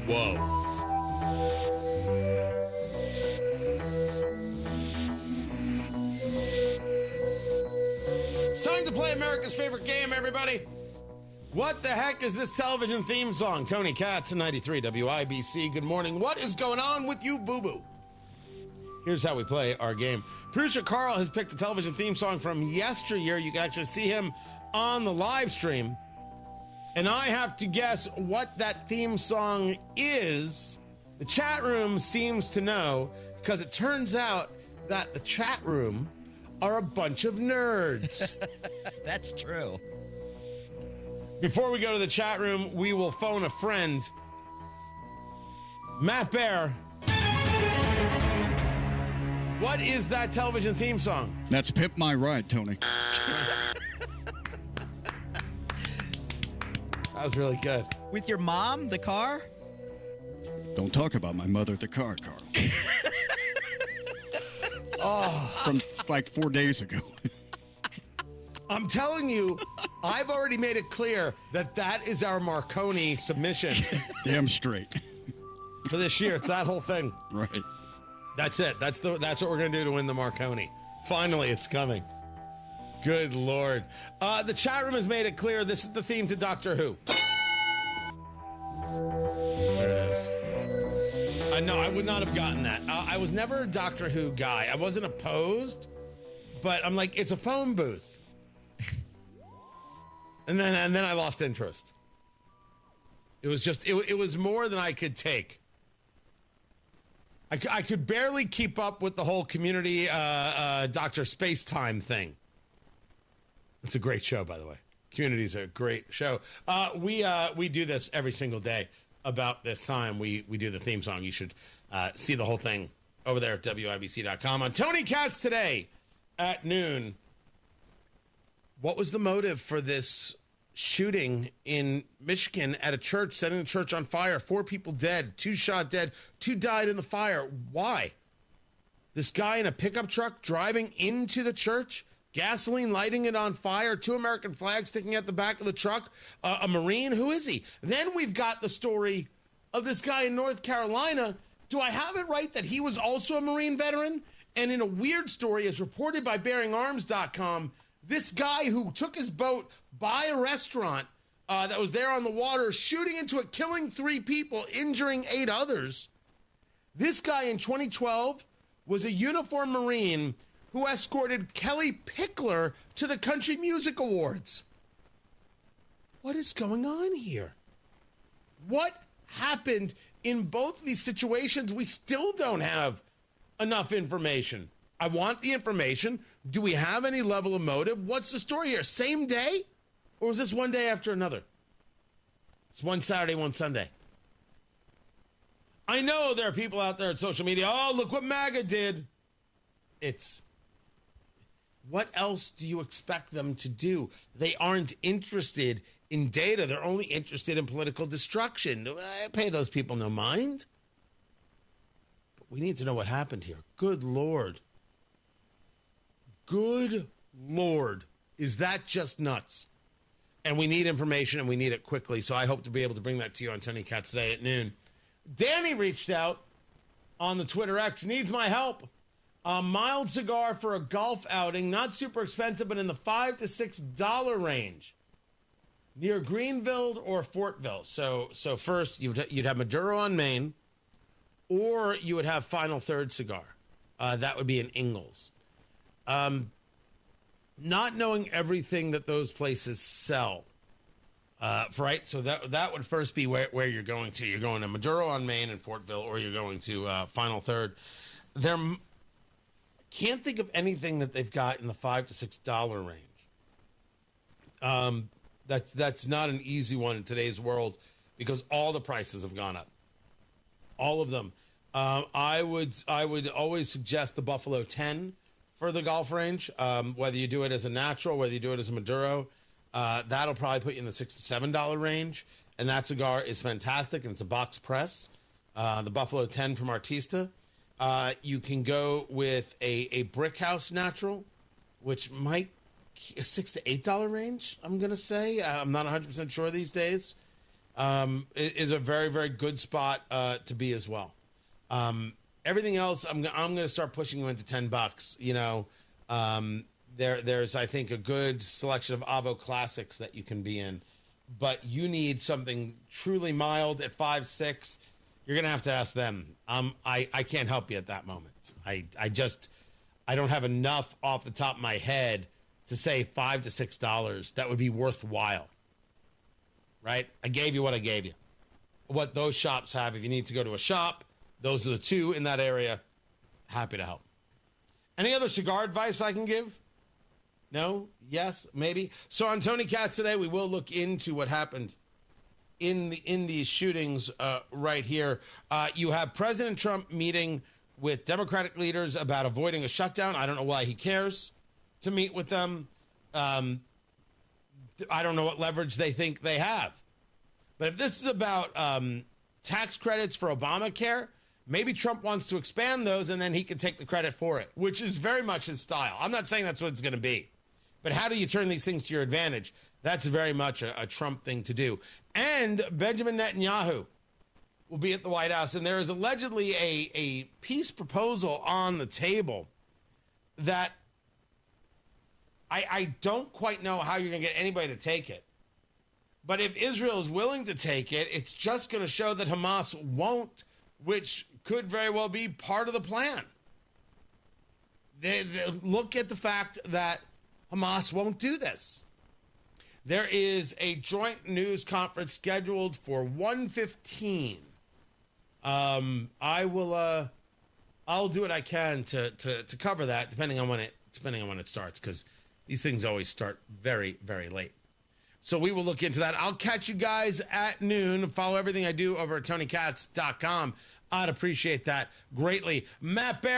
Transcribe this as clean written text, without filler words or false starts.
Whoa. It's time to play America's favorite game, everybody. What the heck is this television theme song? Tony Katz, 93 WIBC. Good morning. What is going on with you, boo-boo? Here's how we play our game. Producer Carl has picked a television theme song from yesteryear. You can actually see him on the live stream. And I have to guess what that theme song is. The chat room seems to know, because it turns out that the chat room are a bunch of nerds. That's true. Before we go to the chat room, we will phone a friend. Matt Bear. What is that television theme song? That's Pimp My Ride, Tony. That was really good. With your mom, the car? Don't talk about my mother, the car, Carl. From like 4 days ago. I'm telling you, I've already made it clear that that is our Marconi submission Damn straight. for this year. It's that whole thing. Right. That's it. That's what we're gonna do to win the Marconi. Finally, it's coming. Good Lord. The chat room has made it clear this is the theme to Doctor Who. There it is. No, I would not have gotten that. I was never a Doctor Who guy. I wasn't opposed, but I'm like, it's a phone booth. and then I lost interest. It was just, it was more than I could take. I could barely keep up with the whole Community Dr. Spacetime thing. It's a great show, by the way. Community's a great show. We do this every single day. About this time, we do the theme song. You should see the whole thing over there at WIBC.com. On Tony Katz today at noon. What was the motive for this shooting in Michigan at a church, setting the church on fire? 4 people dead, 2 shot dead, 2 died in the fire. Why? This guy in a pickup truck driving into the church, gasoline lighting it on fire, 2 American flags sticking out the back of the truck, a Marine. Who is he? Then we've got the story of this guy in North Carolina. Do I have it right that he was also a Marine veteran? And in a weird story, as reported by BearingArms.com, this guy who took his boat by a restaurant that was there on the water, shooting into it, killing 3 people, injuring 8 others. This guy in 2012 was a uniformed Marine who escorted Kelly Pickler to the Country Music Awards. What is going on here? What happened in both these situations? We still don't have enough information. I want the information. Do we have any level of motive? What's the story here? Same day? Or is this one day after another? It's one Saturday, one Sunday. I know there are people out there at social media. Oh, look what MAGA did. It's... What else do you expect them to do? They aren't interested in data. They're only interested in political destruction. I pay those people no mind. But we need to know what happened here. Good Lord. Good Lord. Is that just nuts? And we need information, and we need it quickly. So I hope to be able to bring that to you on Tony Katz today at noon. Danny reached out on the Twitter X. Needs my help. A mild cigar for a golf outing, not super expensive, but in the $5 to $6 range, near Greenville or Fortville. So first you'd have Maduro on Main, or you would have Final Third cigar. That would be in Ingalls. Not knowing everything that those places sell, right? So that would first be where you're going to. You're going to Maduro on Main in Fortville, or you're going to Final Third. Can't think of anything that they've got in the $5 to $6 range. That's not an easy one in today's world because all the prices have gone up. All of them. I would always suggest the Buffalo 10 for the golf range. Whether you do it as a natural, whether you do it as a Maduro, that'll probably put you in the $6 to $7 range. And that cigar is fantastic, and it's a box press. The Buffalo 10 from Artista. You can go with a Brick House Natural, which might a $6 to $8 range, I'm going to say. I'm not 100% sure these days. is a very, very good spot to be as well. Everything else, I'm going to start pushing you into $10. You know, there's I think a good selection of Avo classics that you can be in, but you need something truly mild at 5-6. You're going to have to ask them. I can't help you at that moment. I don't have enough off the top of my head to say $5 to $6 that would be worthwhile. Right? I gave you what I gave you. What those shops have. If you need to go to a shop, those are the two in that area. Happy to help. Any other cigar advice I can give? No? Yes? Maybe? So on Tony Katz today, we will look into what happened in these shootings right here. You have President Trump meeting with Democratic leaders about avoiding a shutdown. I don't know why he cares to meet with them. I don't know what leverage they think they have. But if this is about tax credits for Obamacare, maybe Trump wants to expand those and then he can take the credit for it, which is very much his style. I'm not saying that's what it's going to be. But how do you turn these things to your advantage? That's very much a Trump thing to do. And Benjamin Netanyahu will be at the White House, and there is allegedly a peace proposal on the table that I don't quite know how you're going to get anybody to take it. But if Israel is willing to take it, it's just going to show that Hamas won't, which could very well be part of the plan. They look at the fact that Hamas won't do this. There is a joint news conference scheduled for 1:15. I'll do what I can to cover that, depending on when it starts, because these things always start very, very late. So we will look into that. I'll catch you guys at noon. Follow everything I do over at TonyKatz.com. I'd appreciate that greatly. Matt Barrett.